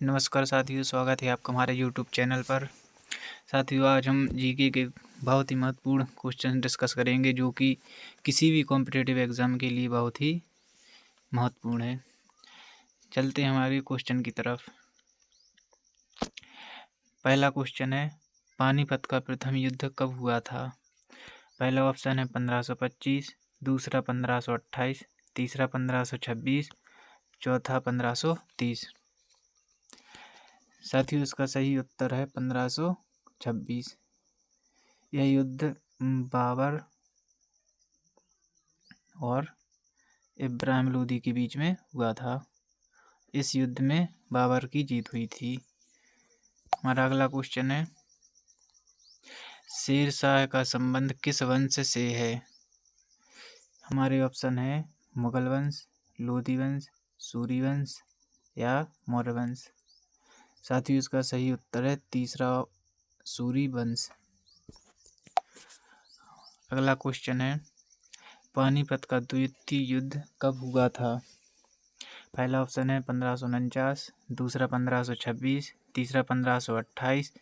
नमस्कार साथियों, स्वागत है आपका हमारे यूट्यूब चैनल पर। साथियों, आज हम जीके के बहुत ही महत्वपूर्ण क्वेश्चन डिस्कस करेंगे जो कि किसी भी कॉम्पिटिटिव एग्ज़ाम के लिए बहुत ही महत्वपूर्ण है। चलते हैं हमारे क्वेश्चन की तरफ। पहला क्वेश्चन है, पानीपत का प्रथम युद्ध कब हुआ था? पहला ऑप्शन है 1525, दूसरा 1528, तीसरा 1526, चौथा 1530। साथियों, इसका सही उत्तर है 1526। यह युद्ध बाबर और इब्राहिम लोदी के बीच में हुआ था। इस युद्ध में बाबर की जीत हुई थी। हमारा अगला क्वेश्चन है, शेर शाह का संबंध किस वंश से है? हमारे ऑप्शन है मुगल वंश, लोदी वंश, सूरी वंश या मौर्य वंश। साथियों, इसका सही उत्तर है तीसरा, सूरी वंश। अगला क्वेश्चन है, पानीपत का द्वितीय युद्ध कब हुआ था? पहला ऑप्शन है 1549, दूसरा 1526, तीसरा 1528,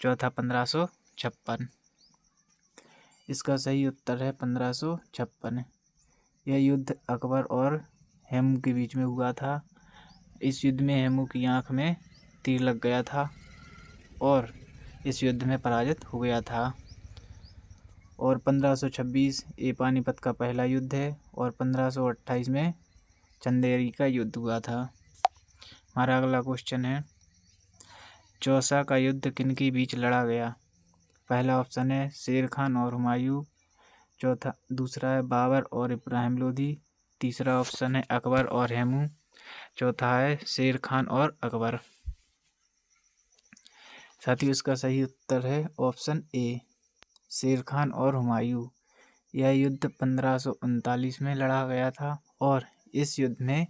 चौथा 1556। इसका सही उत्तर है 1556। यह युद्ध अकबर और हेमू के बीच में हुआ था। इस युद्ध में हेमू की आंख में तीर लग गया था और इस युद्ध में पराजित हो गया था। और 1526 ये पानीपत का पहला युद्ध है और 1528 में चंदेरी का युद्ध हुआ था। हमारा अगला क्वेश्चन है, चौसा का युद्ध किनके बीच लड़ा गया? पहला ऑप्शन है शेर खान और हुमायूं, दूसरा है बाबर और इब्राहिम लोदी, तीसरा ऑप्शन है अकबर और हेमू, चौथा है शेर खान और अकबर। साथियों, इसका सही उत्तर है ऑप्शन ए, शेर खान और हुमायूं। यह युद्ध 1539 में लड़ा गया था और इस युद्ध में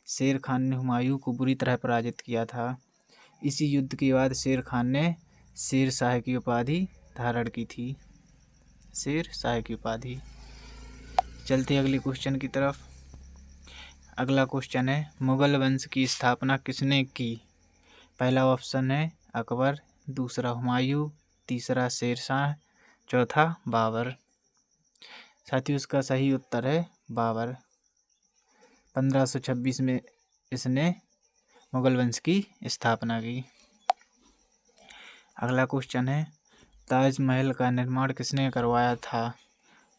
शेर खान ने हुमायूं को बुरी तरह पराजित किया था। इसी युद्ध के बाद शेर खान ने शेर शाह की उपाधि धारण की थी। शेर शाह की उपाधि। चलते अगले क्वेश्चन की तरफ। अगला क्वेश्चन है, मुगल वंश की स्थापना किसने की? पहला ऑप्शन है अकबर, दूसरा हुमायूं, तीसरा शेर शाह, चौथा बाबर। साथियों, इसका सही उत्तर है बाबर। 1526 में इसने मुगल वंश की स्थापना की। अगला क्वेश्चन है, ताजमहल का निर्माण किसने करवाया था?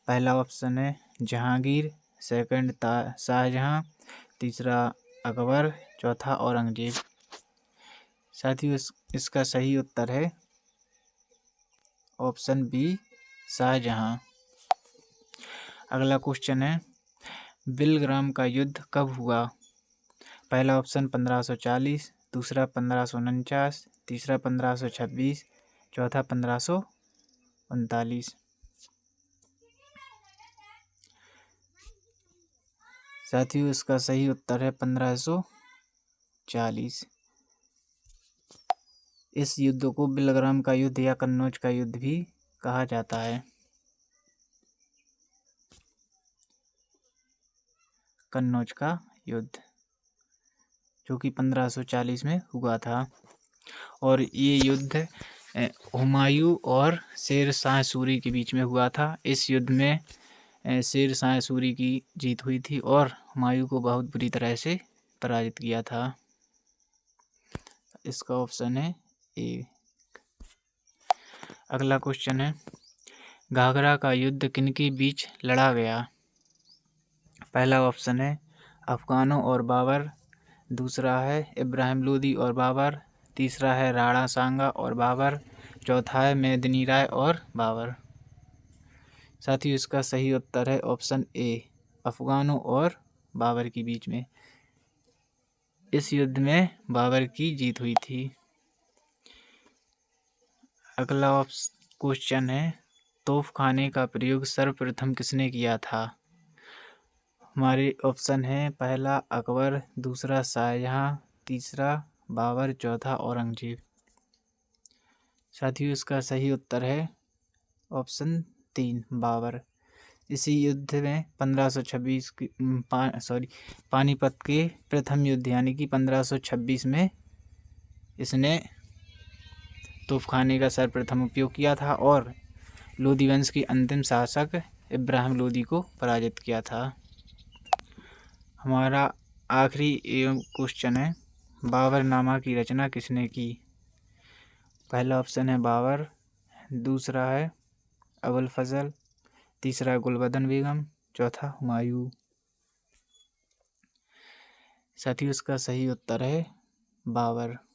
पहला ऑप्शन है जहांगीर, सेकंड शाहजहां, तीसरा अकबर, चौथा औरंगजेब। साथियों, इसका सही उत्तर है ऑप्शन बी, शाहजहां। अगला क्वेश्चन है, बिलग्राम का युद्ध कब हुआ? पहला ऑप्शन 1540, दूसरा 1549, तीसरा 1526, चौथा 1539। साथियों, इसका सही उत्तर है 1540। इस युद्ध को बिलग्राम का युद्ध या कन्नौज का युद्ध भी कहा जाता है। कन्नौज का युद्ध जो कि 1540 में हुआ था और ये युद्ध हुमायूं और शेर शाह सूरी के बीच में हुआ था। इस युद्ध में शेर शाह सूरी की जीत हुई थी और हुमायूं को बहुत बुरी तरह से पराजित किया था। इसका ऑप्शन है ए। अगला क्वेश्चन है, घाघरा का युद्ध किनके बीच लड़ा गया? पहला ऑप्शन है अफगानों और बाबर, दूसरा है इब्राहिम लोदी और बाबर, तीसरा है राणा सांगा और बाबर, चौथा है मेदिनी राय और बाबर। साथियों, इसका सही उत्तर है ऑप्शन ए, अफगानों और बाबर के बीच में। इस युद्ध में बाबर की जीत हुई थी। अगला क्वेश्चन है, तोपखाने का प्रयोग सर्वप्रथम किसने किया था? हमारे ऑप्शन है पहला अकबर, दूसरा शाहजहां, तीसरा बाबर, चौथा औरंगजेब। साथियों, इसका सही उत्तर है ऑप्शन 3, बाबर। इसी युद्ध में 1526 की पानीपत के प्रथम युद्ध यानी कि 1526 में इसने तोपखाने का सर्वप्रथम उपयोग किया था और लोदी वंश के अंतिम शासक इब्राहिम लोदी को पराजित किया था। हमारा आखिरी एवं क्वेश्चन है, बाबरनामा की रचना किसने की? पहला ऑप्शन है बाबर, दूसरा है अबुल फजल, तीसरा गुलबदन बेगम, चौथा हुमायूं। साथियों, इसका सही उत्तर है बाबर।